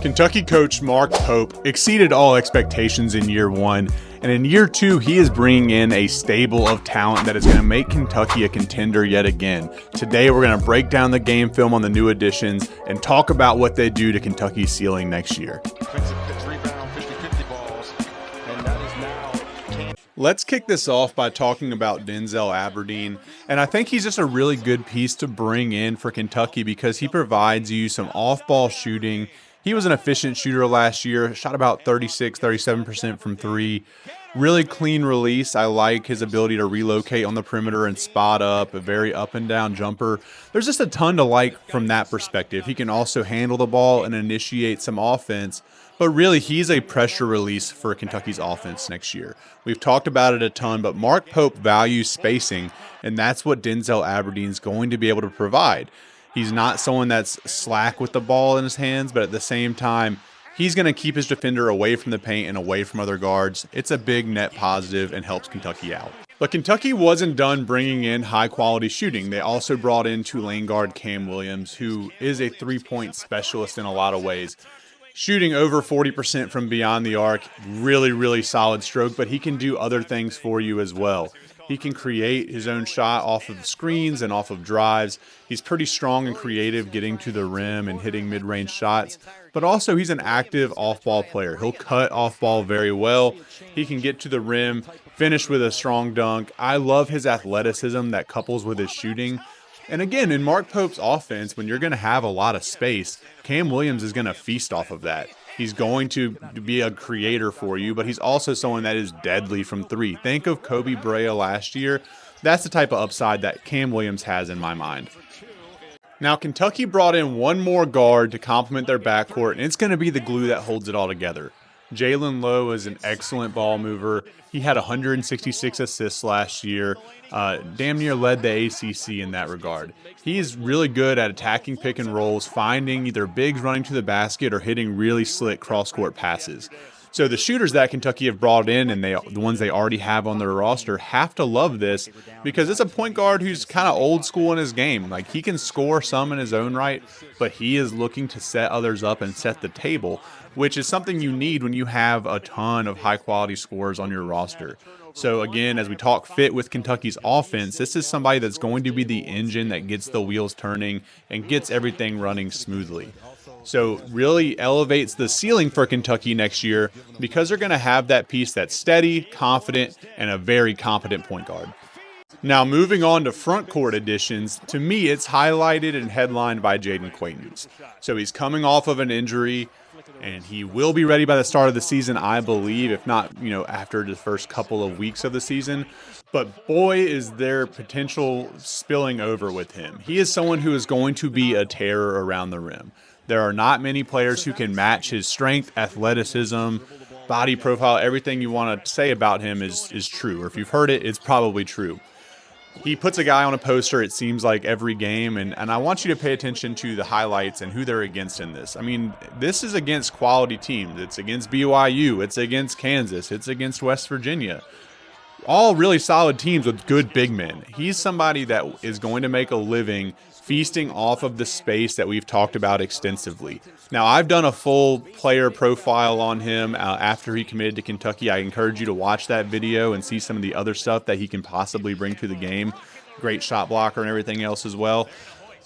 Kentucky coach Mark Pope exceeded all expectations in year one, and in year two, he is bringing in a stable of talent that is going to make Kentucky a contender yet again. Today, we're going to break down the game film on the new additions and talk about what they do to Kentucky's ceiling next year. Let's kick this off by talking about Denzel Aberdeen, and I think he's just a really good piece to bring in for Kentucky because he provides you some off-ball shooting. He was an efficient shooter last year, shot about 37% from three. Really clean release. I like his ability to relocate on the perimeter and spot up, a very up and down jumper. There's just a ton to like from that perspective. He can also handle the ball and initiate some offense, but really he's a pressure release for Kentucky's offense next year. We've talked about it a ton, but Mark Pope values spacing, and that's what Denzel Aberdeen's going to be able to provide. He's not someone that's slack with the ball in his hands, but at the same time, he's going to keep his defender away from the paint and away from other guards. It's a big net positive and helps Kentucky out. But Kentucky wasn't done bringing in high-quality shooting. They also brought in Tulane guard Kam Williams, who is a three-point specialist in a lot of ways. Shooting over 40% from beyond the arc, really, really solid stroke, but he can do other things for you as well. He can create his own shot off of screens and off of drives. He's pretty strong and creative getting to the rim and hitting mid-range shots, but also he's an active off-ball player. He'll cut off-ball very well. He can get to the rim, finish with a strong dunk. I love his athleticism that couples with his shooting. And again, in Mark Pope's offense, when you're going to have a lot of space, Kam Williams is going to feast off of that. He's going to be a creator for you, but he's also someone that is deadly from three. Think of Kobe Brea last year. That's the type of upside that Kam Williams has in my mind. Now, Kentucky brought in one more guard to complement their backcourt, and it's going to be the glue that holds it all together. Jaylen Low is an excellent ball mover. He had 166 assists last year, damn near led the ACC in that regard. He is really good at attacking pick and rolls, finding either bigs running to the basket or hitting really slick cross-court passes. So the shooters that Kentucky have brought in and the ones they already have on their roster have to love this because it's a point guard who's kind of old school in his game. Like, he can score some in his own right, but he is looking to set others up and set the table, which is something you need when you have a ton of high-quality scorers on your roster. So again, as we talk fit with Kentucky's offense, this is somebody that's going to be the engine that gets the wheels turning and gets everything running smoothly. So really elevates the ceiling for Kentucky next year because they're going to have that piece that's steady, confident, and a very competent point guard. Now, moving on to front court additions, to me, it's highlighted and headlined by Jaden Quaintance. So he's coming off of an injury, and he will be ready by the start of the season, I believe, if not, after the first couple of weeks of the season. But boy, is there potential spilling over with him. He is someone who is going to be a terror around the rim. There are not many players who can match his strength, athleticism, body profile. Everything you want to say about him is true. Or if you've heard it, it's probably true. He puts a guy on a poster, it seems like, every game, and I want you to pay attention to the highlights and who they're against in this. I mean, this is against quality teams. It's against BYU. It's against Kansas. It's against West Virginia. All really solid teams with good big men. He's somebody that is going to make a living feasting off of the space that we've talked about extensively. Now, I've done a full player profile on him after he committed to Kentucky. I encourage you to watch that video and see some of the other stuff that he can possibly bring to the game. Great shot blocker and everything else as well.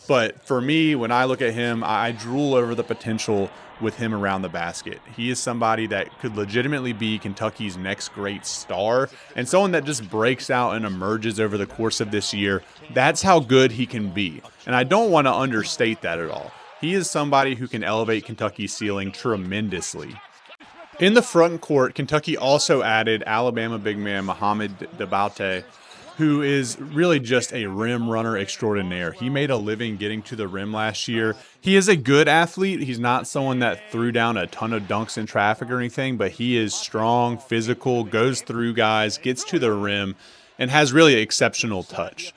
But for me, when I look at him, I drool over the potential with him around the basket. He is somebody that could legitimately be Kentucky's next great star and someone that just breaks out and emerges over the course of this year. That's how good he can be. And I don't want to understate that at all. He is somebody who can elevate Kentucky's ceiling tremendously. In the front court, Kentucky also added Alabama big man Mohamed Diabate, who is really just a rim runner extraordinaire. He made a living getting to the rim last year. He is a good athlete. He's not someone that threw down a ton of dunks in traffic or anything, but he is strong, physical, goes through guys, gets to the rim, and has really exceptional touch.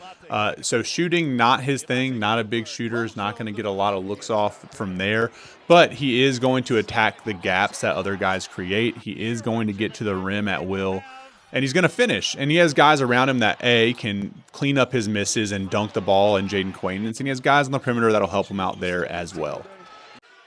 So shooting, not his thing, not a big shooter, is not going to get a lot of looks off from there, but he is going to attack the gaps that other guys create. He is going to get to the rim at will. And he's going to finish. And he has guys around him that, A, can clean up his misses and dunk the ball, and Jaden Quaintance. And he has guys on the perimeter that'll help him out there as well.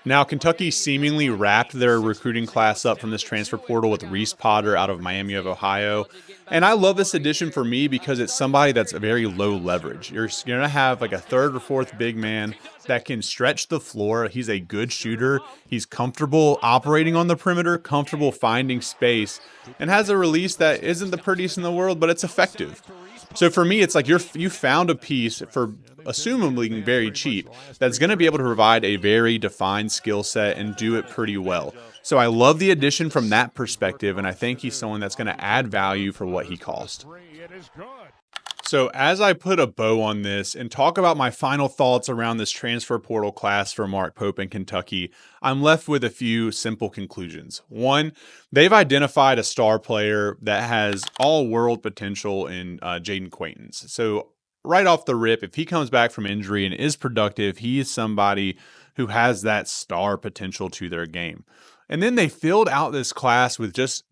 Now, Kentucky seemingly wrapped their recruiting class up from this transfer portal with Reese Potter out of Miami of Ohio. And I love this addition for me because it's somebody that's very low leverage. You're going to have like a third or fourth big man that can stretch the floor. He's a good shooter. He's comfortable operating on the perimeter, comfortable finding space, and has a release that isn't the prettiest in the world, but it's effective. So for me, it's like you found a piece for assumably very cheap that's going to be able to provide a very defined skill set and do it pretty well. So I love the addition from that perspective, and I think he's someone that's going to add value for what he cost. So as I put a bow on this and talk about my final thoughts around this transfer portal class for Mark Pope in Kentucky, I'm left with a few simple conclusions. One, they've identified a star player that has all-world potential in Jaden Quaintance. So right off the rip, if he comes back from injury and is productive, he is somebody who has that star potential to their game. And then they filled out this class with just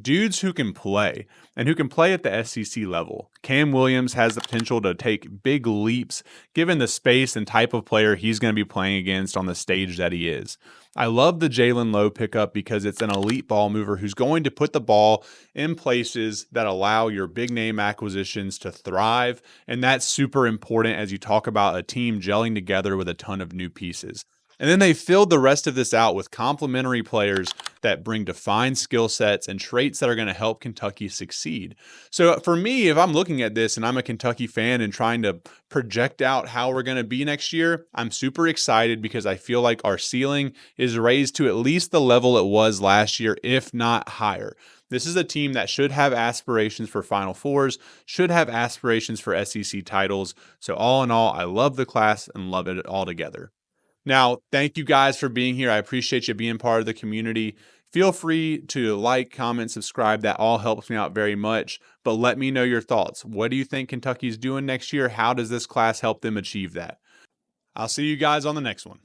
dudes who can play and who can play at the SEC level. Kam Williams has the potential to take big leaps given the space and type of player he's going to be playing against on the stage that he is. I love the Jaylen Low pickup because it's an elite ball mover who's going to put the ball in places that allow your big name acquisitions to thrive. And that's super important as you talk about a team gelling together with a ton of new pieces. And then they filled the rest of this out with complementary players that bring defined skill sets and traits that are going to help Kentucky succeed. So for me, if I'm looking at this and I'm a Kentucky fan and trying to project out how we're going to be next year, I'm super excited because I feel like our ceiling is raised to at least the level it was last year, if not higher. This is a team that should have aspirations for Final Fours, should have aspirations for SEC titles. So all in all, I love the class and love it all together. Now, thank you guys for being here. I appreciate you being part of the community. Feel free to like, comment, subscribe. That all helps me out very much. But let me know your thoughts. What do you think Kentucky's doing next year? How does this class help them achieve that? I'll see you guys on the next one.